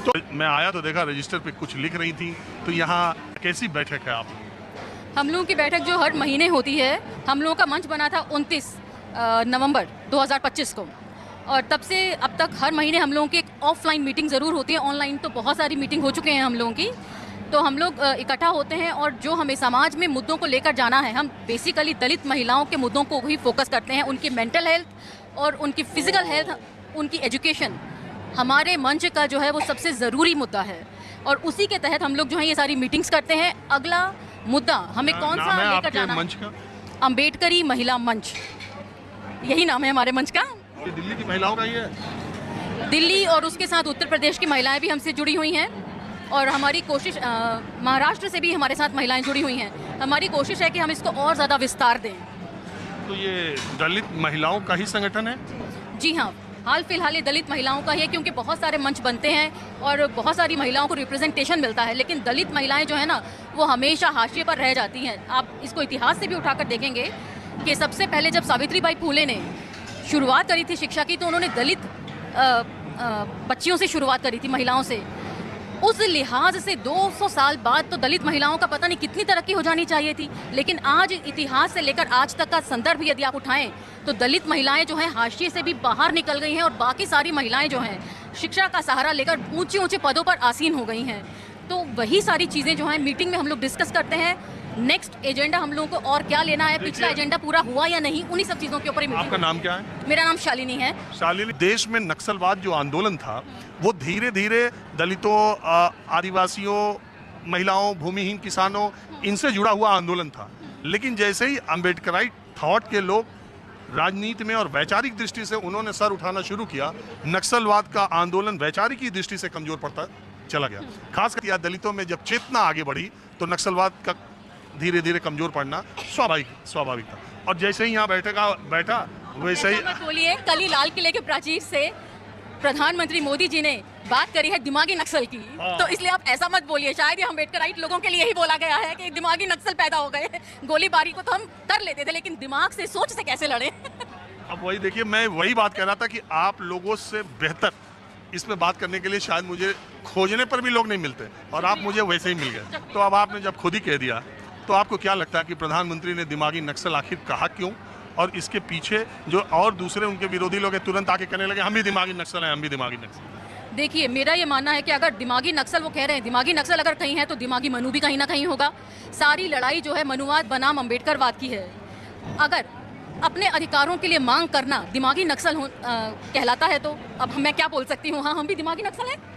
तो मैं आया तो देखा रजिस्टर पे कुछ लिख रही थी, तो यहाँ कैसी बैठक है आप? हम लोगों की बैठक जो हर महीने होती है, हम लोगों का मंच बना था 29 नवंबर 2025 को, और तब से अब तक हर महीने हम लोगों की एक ऑफलाइन मीटिंग ज़रूर होती है। ऑनलाइन तो बहुत सारी मीटिंग हो चुके हैं हम लोगों की। तो हम लोग इकट्ठा होते हैं और जो हमें समाज में मुद्दों को लेकर जाना है, हम बेसिकली दलित महिलाओं के मुद्दों को ही फोकस करते हैं। उनकी मेंटल हेल्थ और उनकी फिजिकल हेल्थ, उनकी एजुकेशन हमारे मंच का जो है वो सबसे ज़रूरी मुद्दा है, और उसी के तहत हम लोग जो है ये सारी मीटिंग्स करते हैं। अगला मुद्दा हमें कौन सा लेकर जाना है? मंच का अम्बेडकरी महिला मंच, यही नाम है हमारे मंच का। ये दिल्ली की महिलाओं का ही है? दिल्ली और उसके साथ उत्तर प्रदेश की महिलाएं भी हमसे जुड़ी हुई हैं, और हमारी कोशिश महाराष्ट्र से भी हमारे साथ महिलाएं जुड़ी हुई हैं। हमारी कोशिश है कि हम इसको और ज़्यादा विस्तार दें। तो ये दलित महिलाओं का ही संगठन है? जी हाँ, हाल फिलहाल ये दलित महिलाओं का ही है, क्योंकि बहुत सारे मंच बनते हैं और बहुत सारी महिलाओं को रिप्रेजेंटेशन मिलता है, लेकिन दलित महिलाएं जो है ना, वो हमेशा हाशिए पर रह जाती हैं। आप इसको इतिहास से भी उठाकर देखेंगे कि सबसे पहले जब सावित्रीबाई फूले ने शुरुआत करी थी शिक्षा की, तो उन्होंने दलित बच्चियों से शुरुआत करी थी, महिलाओं से। उस लिहाज से 200 साल बाद तो दलित महिलाओं का पता नहीं कितनी तरक्की हो जानी चाहिए थी, लेकिन आज इतिहास से लेकर आज तक का संदर्भ यदि आप उठाएं तो दलित महिलाएं जो हैं हाशिए से भी बाहर निकल गई हैं, और बाकी सारी महिलाएं जो हैं शिक्षा का सहारा लेकर ऊंचे ऊंचे पदों पर आसीन हो गई हैं। तो वही सारी चीज़ें जो हैं मीटिंग में हम लोग डिस्कस करते हैं। नेक्स्ट एजेंडा हम लोगों को और क्या लेना है, पिछला एजेंडा पूरा हुआ या नहीं, उन्हीं सब चीज़ों के ऊपर ही। आपका नाम क्या है? मेरा नाम शालिनी है। शालिनी, देश में नक्सलवाद जो आंदोलन था वो धीरे धीरे दलितों, आदिवासियों, महिलाओं, भूमिहीन किसानों, इनसे जुड़ा हुआ आंदोलन था। लेकिन जैसे ही अम्बेडकराइट थॉट के लोग राजनीति में और वैचारिक दृष्टि से उन्होंने सर उठाना शुरू किया, नक्सलवाद का आंदोलन वैचारिक की दृष्टि से कमजोर पड़ता चला गया। खासकर दलितों में जब चेतना आगे बढ़ी तो नक्सलवाद का धीरे धीरे कमजोर पड़ना स्वाभाविक था। और जैसे ही यहाँ बैठा वैसे ही बोलिए, कल ही लाल किले के प्राचीर से प्रधानमंत्री मोदी जी ने बात करी है दिमागी नक्सल की, तो इसलिए आप ऐसा मत बोलिए। शायद ये अम्बेडकराइट लोगों के लिए ही बोला गया है कि दिमागी नक्सल पैदा हो गए। गोलीबारी को तो हम कर लेते थे, लेकिन दिमाग से, सोच से कैसे लड़े? अब वही देखिए, मैं वही बात कह रहा था कि आप लोगों से बेहतर इसमें बात करने के लिए शायद मुझे खोजने पर भी लोग नहीं मिलते, और आप मुझे वैसे ही मिल गए। तो अब आपने जब खुद ही कह दिया, तो आपको क्या लगता है कि प्रधानमंत्री ने दिमागी नक्सल आखिर कहा क्यों, और इसके पीछे जो और दूसरे उनके विरोधी लोग हैं तुरंत आके कहने लगे हम भी दिमागी नक्सल हैं, हम भी दिमागी नक्सल? देखिए, मेरा ये मानना है कि अगर दिमागी नक्सल, वो कह रहे हैं दिमागी नक्सल अगर कहीं है तो दिमागी मनु भी कहीं ना कहीं होगा। सारी लड़ाई जो है मनुवाद बनाम अम्बेडकरवाद की है। अगर अपने अधिकारों के लिए मांग करना दिमागी नक्सल कहलाता है, तो अब मैं क्या बोल सकती हूँ? हाँ, हम भी दिमागी नक्सल हैं।